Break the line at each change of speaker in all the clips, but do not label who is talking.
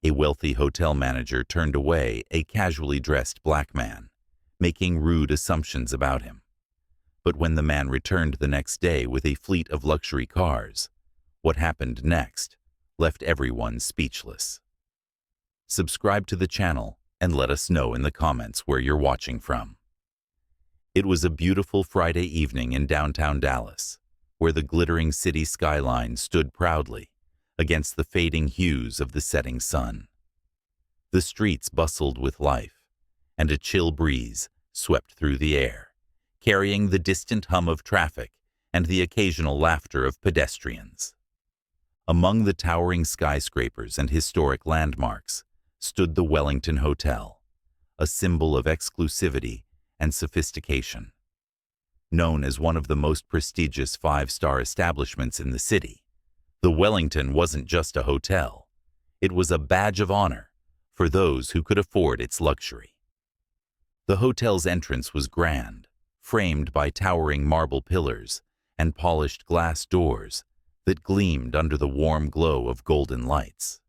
A wealthy hotel manager turned away a casually dressed black man, making rude assumptions about him. But when the man returned the next day with a fleet of luxury cars, what happened next left everyone speechless. Subscribe to the channel and let us know in the comments where you're watching from. It was a beautiful Friday evening in downtown Dallas, where the glittering city skyline stood proudly against the fading hues of the setting sun. The streets bustled with life, and a chill breeze swept through the air, carrying the distant hum of traffic and the occasional laughter of pedestrians. Among the towering skyscrapers and historic landmarks stood the Wellington Hotel, a symbol of exclusivity and sophistication. Known as one of the most prestigious five-star establishments in the city, the Wellington wasn't just a hotel. It was a badge of honor for those who could afford its luxury. The hotel's entrance was grand, framed by towering marble pillars and polished glass doors that gleamed under the warm glow of golden lights.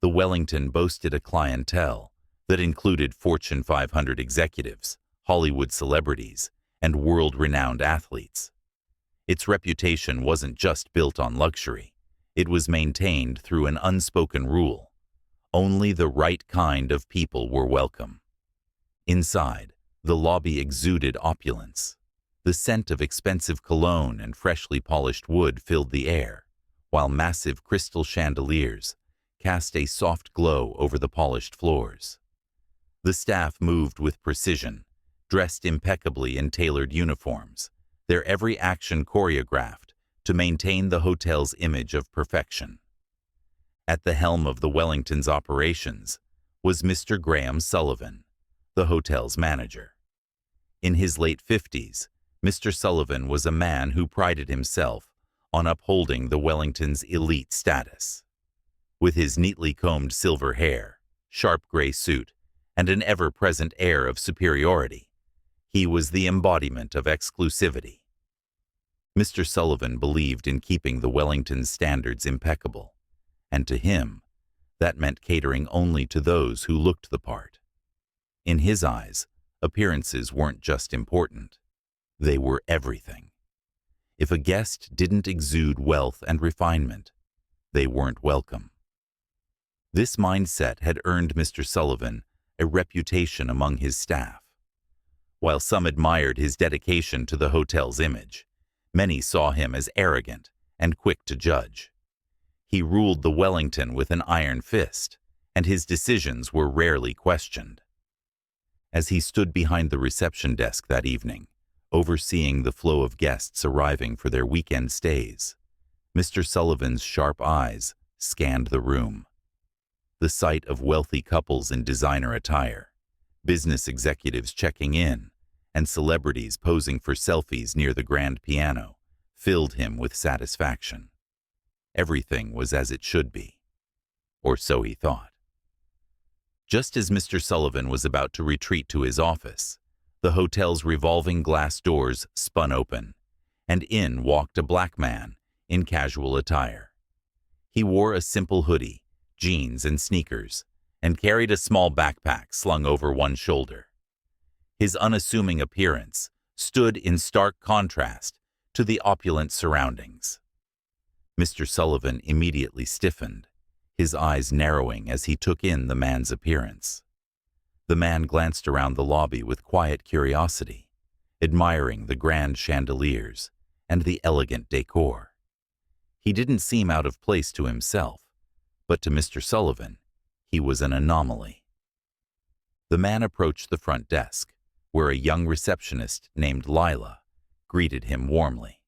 The Wellington boasted a clientele that included Fortune 500 executives, Hollywood celebrities, and world-renowned athletes. Its reputation wasn't just built on luxury. It was maintained through an unspoken rule. Only the right kind of people were welcome. Inside, the lobby exuded opulence. The scent of expensive cologne and freshly polished wood filled the air, while massive crystal chandeliers cast a soft glow over the polished floors. The staff moved with precision, dressed impeccably in tailored uniforms, their every action choreographed to maintain the hotel's image of perfection. At the helm of the Wellington's operations was Mr. Graham Sullivan, the hotel's manager. In his late 50s, Mr. Sullivan was a man who prided himself on upholding the Wellington's elite status. With his neatly combed silver hair, sharp gray suit, and an ever-present air of superiority, he was the embodiment of exclusivity. Mr. Sullivan believed in keeping the Wellington's standards impeccable, and to him, that meant catering only to those who looked the part. In his eyes, appearances weren't just important. They were everything. If a guest didn't exude wealth and refinement, they weren't welcome. This mindset had earned Mr. Sullivan a reputation among his staff. While some admired his dedication to the hotel's image, many saw him as arrogant and quick to judge. He ruled the Wellington with an iron fist, and his decisions were rarely questioned. As he stood behind the reception desk that evening, overseeing the flow of guests arriving for their weekend stays, Mr. Sullivan's sharp eyes scanned the room. The sight of wealthy couples in designer attire, business executives checking in, and celebrities posing for selfies near the grand piano filled him with satisfaction. Everything was as it should be, or so he thought. Just as Mr. Sullivan was about to retreat to his office, the hotel's revolving glass doors spun open, and in walked a black man in casual attire. He wore a simple hoodie, jeans, and sneakers, and carried a small backpack slung over one shoulder. His unassuming appearance stood in stark contrast to the opulent surroundings. Mr. Sullivan immediately stiffened, his eyes narrowing as he took in the man's appearance. The man glanced around the lobby with quiet curiosity, admiring the grand chandeliers and the elegant decor. He didn't seem out of place to himself, but to Mr. Sullivan, he was an anomaly. The man approached the front desk, where a young receptionist named Lila greeted him warmly.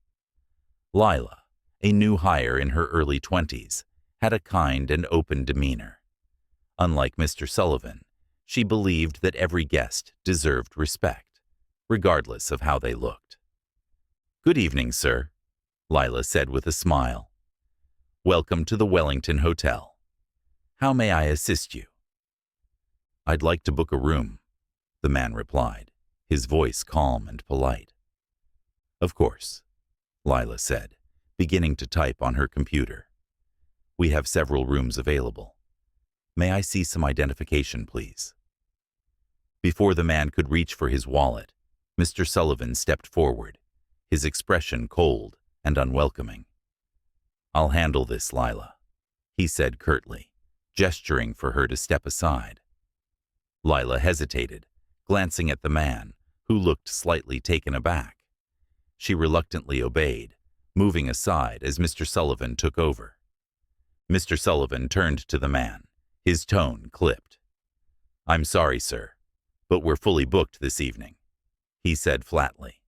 Lila, a new hire in her early 20s, had a kind and open demeanor. Unlike Mr. Sullivan, she believed that every guest deserved respect, regardless of how they looked. "Good evening, sir," Lila said with a smile. "Welcome to the Wellington Hotel. How may I assist you?" "I'd like to book a room," the man replied, his voice calm and polite. "Of course," Lila said, beginning to type on her computer. "We have several rooms available. May I see some identification, please?" Before the man could reach for his wallet, Mr. Sullivan stepped forward, his expression cold and unwelcoming. "I'll handle this, Lila," he said curtly, gesturing for her to step aside. Lila hesitated, glancing at the man, who looked slightly taken aback. She reluctantly obeyed, moving aside as Mr. Sullivan took over. Mr. Sullivan turned to the man, his tone clipped. "I'm sorry, sir, but we're fully booked this evening," he said flatly.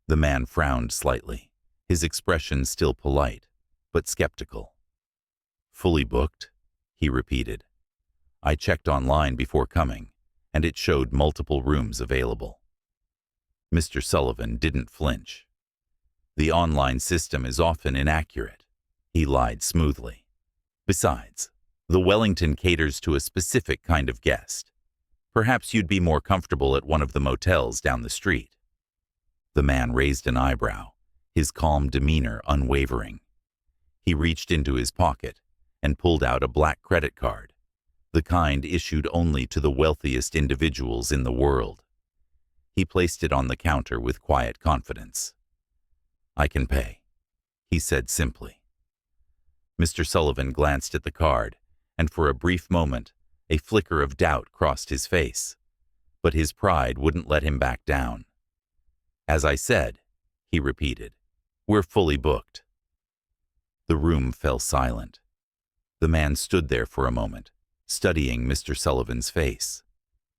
The man frowned slightly, his expression still polite, but skeptical. "Fully booked?" he repeated. "I checked online before coming, and it showed multiple rooms available." Mr. Sullivan didn't flinch. "The online system is often inaccurate," he lied smoothly. "Besides, the Wellington caters to a specific kind of guest. Perhaps you'd be more comfortable at one of the motels down the street." The man raised an eyebrow, his calm demeanor unwavering. He reached into his pocket and pulled out a black credit card, the kind issued only to the wealthiest individuals in the world. He placed it on the counter with quiet confidence. "I can pay," he said simply. Mr. Sullivan glanced at the card, and for a brief moment, a flicker of doubt crossed his face. But his pride wouldn't let him back down. "As I said," he repeated, "we're fully booked." The room fell silent. The man stood there for a moment, studying Mr. Sullivan's face.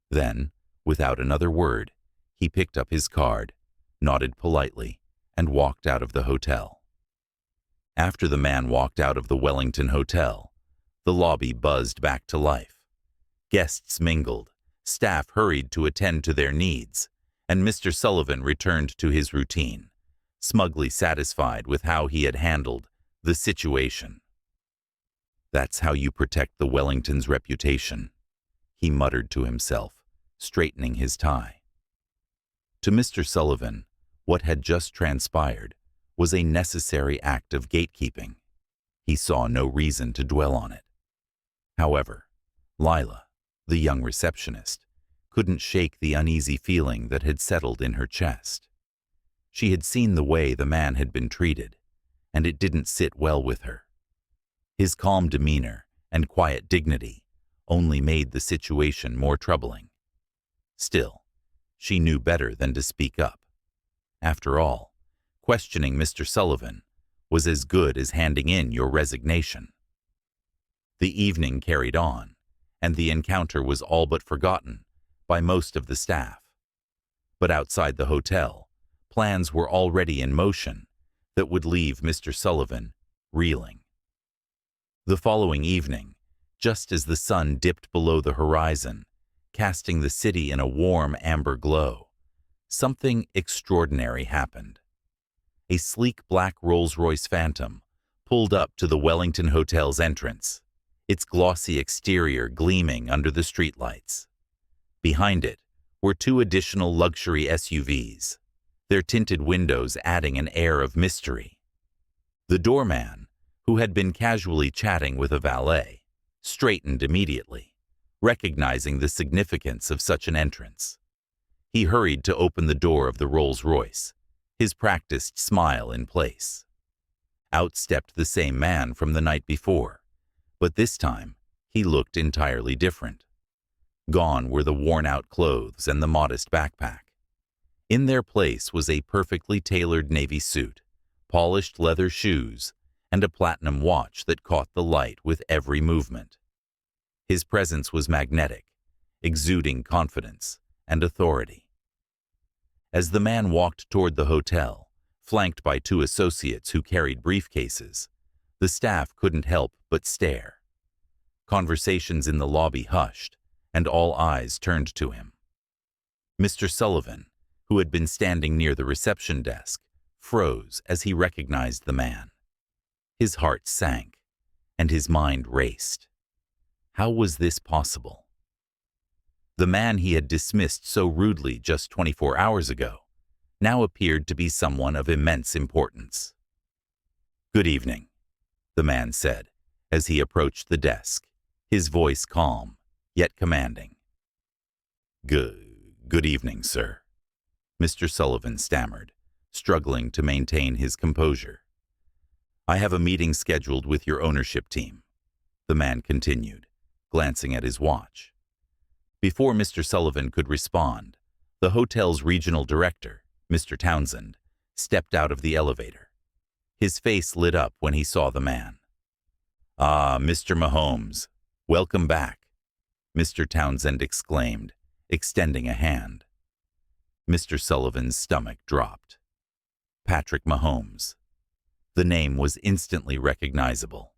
Then, without another word, he picked up his card, nodded politely, and walked out of the hotel. After the man walked out of the Wellington Hotel, the lobby buzzed back to life. Guests mingled, staff hurried to attend to their needs, and Mr. Sullivan returned to his routine, smugly satisfied with how he had handled the situation. "That's how you protect the Wellington's reputation," he muttered to himself, straightening his tie. To Mr. Sullivan, what had just transpired was a necessary act of gatekeeping. He saw no reason to dwell on it. However, Lila, the young receptionist, couldn't shake the uneasy feeling that had settled in her chest. She had seen the way the man had been treated, and it didn't sit well with her. His calm demeanor and quiet dignity only made the situation more troubling. Still, she knew better than to speak up. After all, questioning Mr. Sullivan was as good as handing in your resignation. The evening carried on, and the encounter was all but forgotten by most of the staff. But outside the hotel, plans were already in motion that would leave Mr. Sullivan reeling. The following evening, just as the sun dipped below the horizon, casting the city in a warm amber glow, something extraordinary happened. A sleek black Rolls-Royce Phantom pulled up to the Wellington Hotel's entrance, its glossy exterior gleaming under the streetlights. Behind it were two additional luxury SUVs, their tinted windows adding an air of mystery. The doorman, who had been casually chatting with a valet, straightened immediately, recognizing the significance of such an entrance. He hurried to open the door of the Rolls-Royce, his practiced smile in place. Out stepped the same man from the night before, but this time he looked entirely different. Gone were the worn-out clothes and the modest backpack. In their place was a perfectly tailored navy suit, polished leather shoes, and a platinum watch that caught the light with every movement. His presence was magnetic, exuding confidence and authority. As the man walked toward the hotel, flanked by two associates who carried briefcases, the staff couldn't help but stare. Conversations in the lobby hushed, and all eyes turned to him. Mr. Sullivan, who had been standing near the reception desk, froze as he recognized the man. His heart sank, and his mind raced. How was this possible? The man he had dismissed so rudely just 24 hours ago now appeared to be someone of immense importance. "Good evening," the man said as he approached the desk, his voice calm, yet commanding. Good evening, sir," Mr. Sullivan stammered, struggling to maintain his composure. "I have a meeting scheduled with your ownership team," the man continued, glancing at his watch. Before Mr. Sullivan could respond, the hotel's regional director, Mr. Townsend, stepped out of the elevator. His face lit up when he saw the man. "Ah, Mr. Mahomes, welcome back," Mr. Townsend exclaimed, extending a hand. Mr. Sullivan's stomach dropped. Patrick Mahomes. The name was instantly recognizable.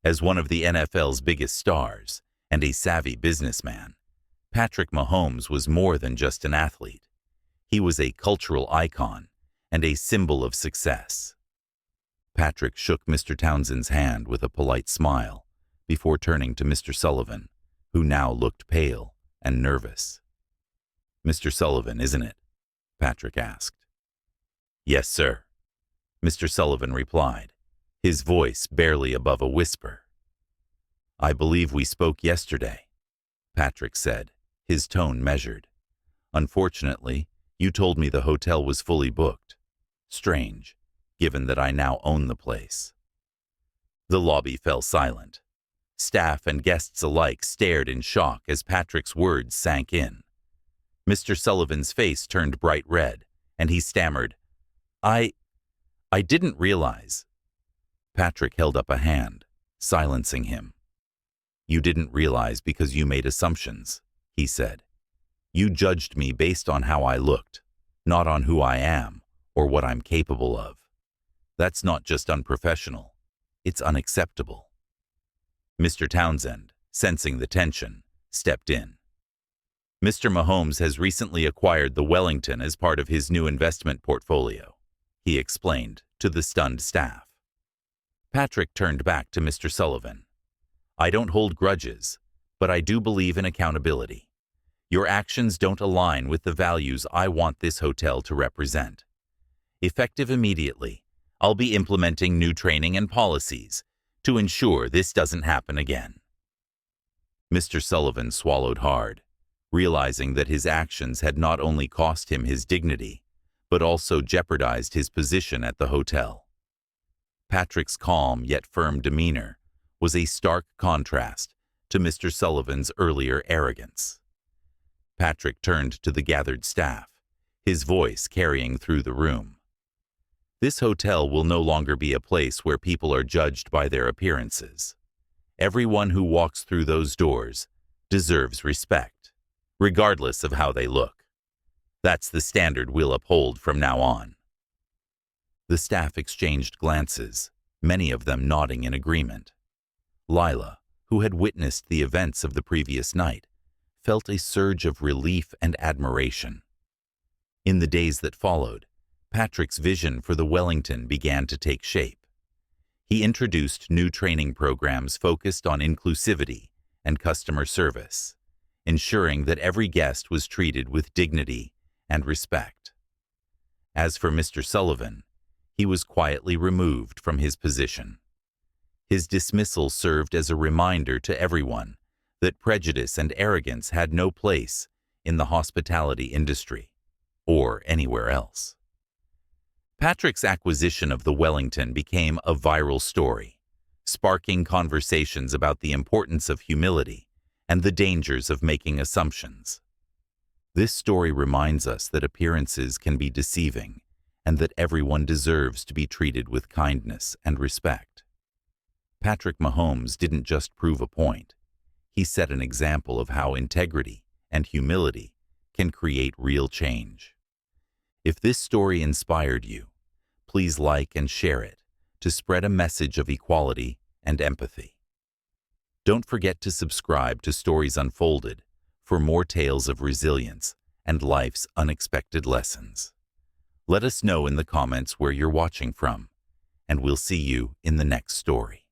As one of the NFL's biggest stars and a savvy businessman, Patrick Mahomes was more than just an athlete. He was a cultural icon and a symbol of success. Patrick shook Mr. Townsend's hand with a polite smile before turning to Mr. Sullivan, who now looked pale and nervous. "Mr. Sullivan, isn't it?" Patrick asked. "Yes, sir," Mr. Sullivan replied, his voice barely above a whisper. "I believe we spoke yesterday," Patrick said, his tone measured. "Unfortunately, you told me the hotel was fully booked. Strange, given that I now own the place." The lobby fell silent. Staff and guests alike stared in shock as Patrick's words sank in. Mr. Sullivan's face turned bright red, and he stammered, I didn't realize." Patrick held up a hand, silencing him. "You didn't realize because you made assumptions," he said. "You judged me based on how I looked, not on who I am or what I'm capable of. That's not just unprofessional, it's unacceptable." Mr. Townsend, sensing the tension, stepped in. "Mr. Mahomes has recently acquired the Wellington as part of his new investment portfolio," he explained to the stunned staff. Patrick turned back to Mr. Sullivan. "I don't hold grudges, but I do believe in accountability. Your actions don't align with the values I want this hotel to represent. Effective immediately, I'll be implementing new training and policies to ensure this doesn't happen again." Mr. Sullivan swallowed hard, realizing that his actions had not only cost him his dignity, but also jeopardized his position at the hotel. Patrick's calm yet firm demeanor was a stark contrast to Mr. Sullivan's earlier arrogance. Patrick turned to the gathered staff, his voice carrying through the room. "This hotel will no longer be a place where people are judged by their appearances. Everyone who walks through those doors deserves respect, regardless of how they look. That's the standard we'll uphold from now on." The staff exchanged glances, many of them nodding in agreement. Lila, who had witnessed the events of the previous night, felt a surge of relief and admiration. In the days that followed, Patrick's vision for the Wellington began to take shape. He introduced new training programs focused on inclusivity and customer service, ensuring that every guest was treated with dignity and respect. As for Mr. Sullivan, he was quietly removed from his position. His dismissal served as a reminder to everyone that prejudice and arrogance had no place in the hospitality industry or anywhere else. Patrick's acquisition of the Wellington became a viral story, sparking conversations about the importance of humility and the dangers of making assumptions. This story reminds us that appearances can be deceiving and that everyone deserves to be treated with kindness and respect. Patrick Mahomes didn't just prove a point. He set an example of how integrity and humility can create real change. If this story inspired you, please like and share it to spread a message of equality and empathy. Don't forget to subscribe to Stories Unfolded for more tales of resilience and life's unexpected lessons. Let us know in the comments where you're watching from, and we'll see you in the next story.